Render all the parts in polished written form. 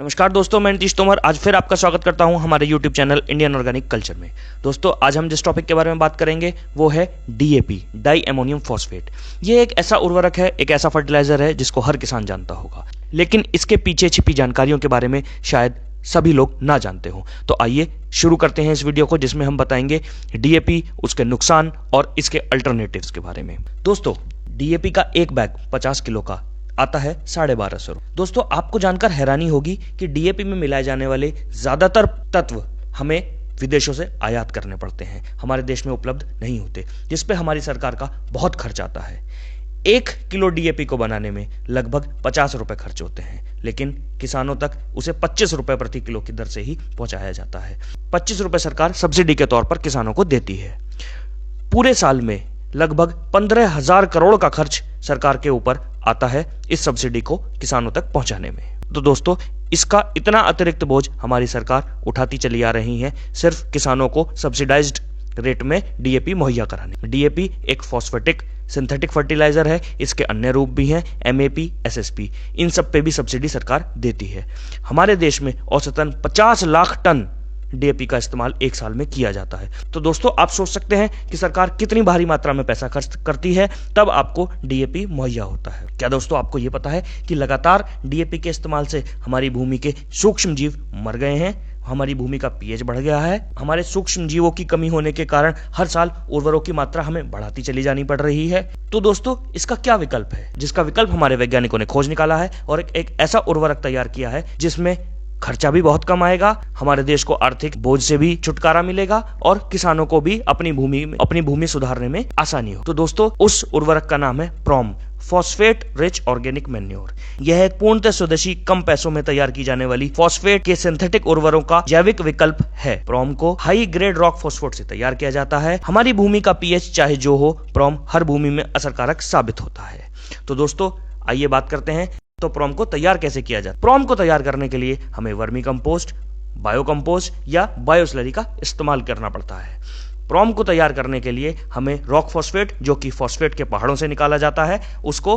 नमस्कार दोस्तों, मैं नीतीश तोमर आज फिर आपका स्वागत करता हूं हमारे YouTube channel Indian organic culture में। दोस्तों, आज हम जिस टॉपिक के बारे में बात करेंगे वो है डीएपी, डाई अमोनियम फॉस्फेट। ये एक ऐसा उर्वरक है, एक ऐसा फर्टिलाइजर है जिसको हर किसान जानता होगा, लेकिन इसके पीछे छिपी जानकारियों के बारे में शायद सभी लोग ना जानते हो। तो आइए शुरू करते हैं इस वीडियो को, जिसमें हम बताएंगे डीएपी, उसके नुकसान और इसके अल्टरनेटिव्स के बारे में। दोस्तों, डीएपी का एक बैग 50 किलो का आता है 1250 रुपये। दोस्तों, आपको जानकर हैरानी होगी कि डीएपी में मिलाए जाने वाले ज्यादातर तत्व हमें विदेशों से आयात करने पड़ते हैं, हमारे देश में उपलब्ध नहीं होते, जिस पे हमारी सरकार का बहुत खर्च आता है। 1 किलो डीएपी को बनाने में लगभग 50 रुपए खर्च होते हैं, लेकिन किसानों तक उसे 25 रुपए प्रति किलो की दर से ही पहुंचाया जाता है। 25 रुपए सरकार सब्सिडी के तौर पर किसानों को देती है। पूरे साल में लगभग 15,000 करोड़ का खर्च सरकार के ऊपर आता है इस सब्सिडी को किसानों तक पहुंचाने में। तो दोस्तों, इसका इतना अतिरिक्त बोझ हमारी सरकार उठाती चली आ रही है सिर्फ किसानों को सब्सिडाइज्ड रेट में डीएपी मुहैया कराने। डीएपी एक फॉस्फेटिक सिंथेटिक फर्टिलाइजर है, इसके अन्य रूप भी हैं, एमएपी, एसएसपी, इन सब पे भी सब्सिडी सरकार देती है। हमारे देश में औसतन 50 लाख टन डीएपी का इस्तेमाल एक साल में किया जाता है। तो दोस्तों, आप सोच सकते हैं कि सरकार कितनी भारी मात्रा में पैसा खर्च करती है, तब आपको डीएपी मुहैया होता है। क्या दोस्तों, आपको यह पता है कि लगातार डीएपी के इस्तेमाल से हमारी भूमि के सूक्ष्म जीव मर गए हैं, हमारी भूमि का पीएच बढ़ गया है। हमारे सूक्ष्म जीवों की कमी होने के कारण हर साल उर्वरकों की मात्रा हमें बढ़ाती चली जानी पड़ रही है। तो दोस्तों, इसका क्या विकल्प है, जिसका विकल्प हमारे वैज्ञानिकों ने खोज निकाला है और एक ऐसा उर्वरक तैयार किया है जिसमें खर्चा भी बहुत कम आएगा, हमारे देश को आर्थिक बोझ से भी छुटकारा मिलेगा और किसानों को भी अपनी भूमि सुधारने में आसानी हो। तो दोस्तों, उस उर्वरक का नाम है PROM, phosphate rich organic manure. यह एक पूर्णतः स्वदेशी, कम पैसों में तैयार की जाने वाली फॉस्फेट के सिंथेटिक उर्वरकों का जैविक विकल्प है। प्रॉम को हाई ग्रेड रॉक फॉस्फेट से तैयार किया जाता है। हमारी भूमि का पीएच चाहे जो हो, प्रॉम हर भूमि में असरकारक साबित होता है। तो दोस्तों, आइए बात करते हैं तो प्रॉम को तैयार कैसे किया जाए। प्रॉम को तैयार करने के लिए हमें वर्मी कंपोस्ट, बायो कंपोस्ट या बायोस्लरी का इस्तेमाल करना पड़ता है। प्रॉम को तैयार करने के लिए हमें रॉक फॉस्फेट, जो कि फॉस्फेट के पहाड़ों से निकाला जाता है, उसको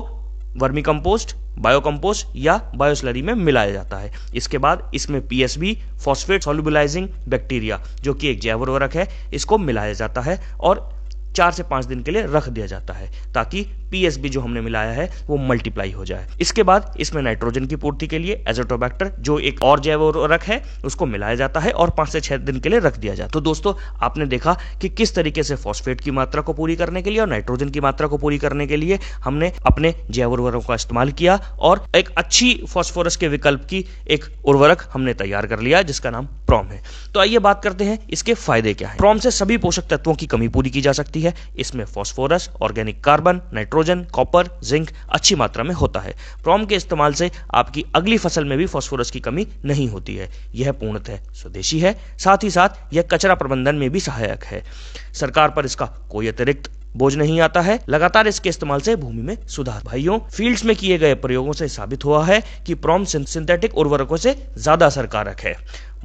वर्मी कंपोस्ट, बायो कंपोस्ट या बायोस्लरी में मिलाया जाता है। इसके बाद इसमें पीएसबी, फॉस्फेट सोल्युबलाइजिंग बैक्टीरिया, जो कि एक जैव उर्वरक है, इसको मिलाया जाता है और 4 से 5 दिन के लिए रख दिया जाता है, ताकि पीएसबी जो हमने मिलाया है वो मल्टीप्लाई हो जाए। इसके बाद इसमें नाइट्रोजन की पूर्ति के लिए एजोटोबैक्टर, जो एक और जैव उर्वरक है, उसको मिलाया जाता है और 5 से 6 दिन के लिए रख दिया जाता है। तो दोस्तों, आपने देखा कि किस तरीके से फॉस्फेट की मात्रा को पूरी करने के लिए और नाइट्रोजन की मात्रा को पूरी करने के लिए हमने अपने जैव उर्वरकों का इस्तेमाल किया और एक अच्छी फॉस्फोरस के विकल्प की एक उर्वरक हमने तैयार कर लिया, जिसका नाम प्रॉम है। तो आइए बात करते हैं इसके फायदे क्या है। प्रॉम से सभी पोषक तत्वों की कमी पूरी की जा सकती है। इसमें phosphorus, organic carbon, nitrogen, copper, zinc अच्छी मात्रा में होता है। प्रॉम के इस्तेमाल से आपकी अगली फसल में भी फॉस्फोरस की कमी नहीं होती है। यह पूर्णतः स्वदेशी है, साथ ही साथ यह कचरा प्रबंधन में भी सहायक है। सरकार पर इसका कोई अतिरिक्त बोझ नहीं आता है। लगातार इसके इस्तेमाल से भूमि में सुधार। भाइयों, फील्ड्स में किए गए प्रयोगों से साबित हुआ है कि प्रॉम सिंथेटिक उर्वरकों से ज्यादा असरकारक है।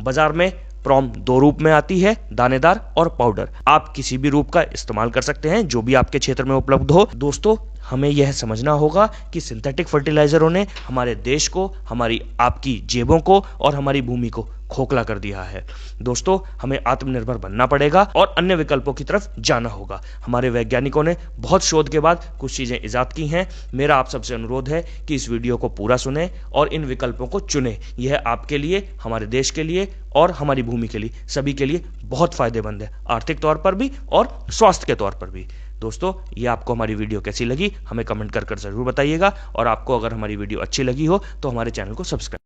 बाजार में प्रॉम 2 रूप में आती है, दानेदार और पाउडर। आप किसी भी रूप का इस्तेमाल कर सकते हैं, जो भी आपके क्षेत्र में उपलब्ध हो। दोस्तों, हमें यह समझना होगा कि सिंथेटिक फर्टिलाइजरों ने हमारे देश को, हमारी आपकी जेबों को और हमारी भूमि को खोखला कर दिया है। दोस्तों, हमें आत्मनिर्भर बनना पड़ेगा और अन्य विकल्पों की तरफ जाना होगा। हमारे वैज्ञानिकों ने बहुत शोध के बाद कुछ चीजें इजाद की हैं। मेरा आप सबसे अनुरोध है कि इस वीडियो को पूरा सुने और इन विकल्पों को चुने। यह आपके लिए, हमारे देश के लिए और हमारी भूमि के लिए, सभी के लिए बहुत फायदेमंद है, आर्थिक तौर पर भी और स्वास्थ्य के तौर पर भी। दोस्तों, ये आपको हमारी वीडियो कैसी लगी हमें कमेंट कर जरूर बताइएगा और आपको अगर हमारी वीडियो अच्छी लगी हो तो हमारे चैनल को सब्सक्राइब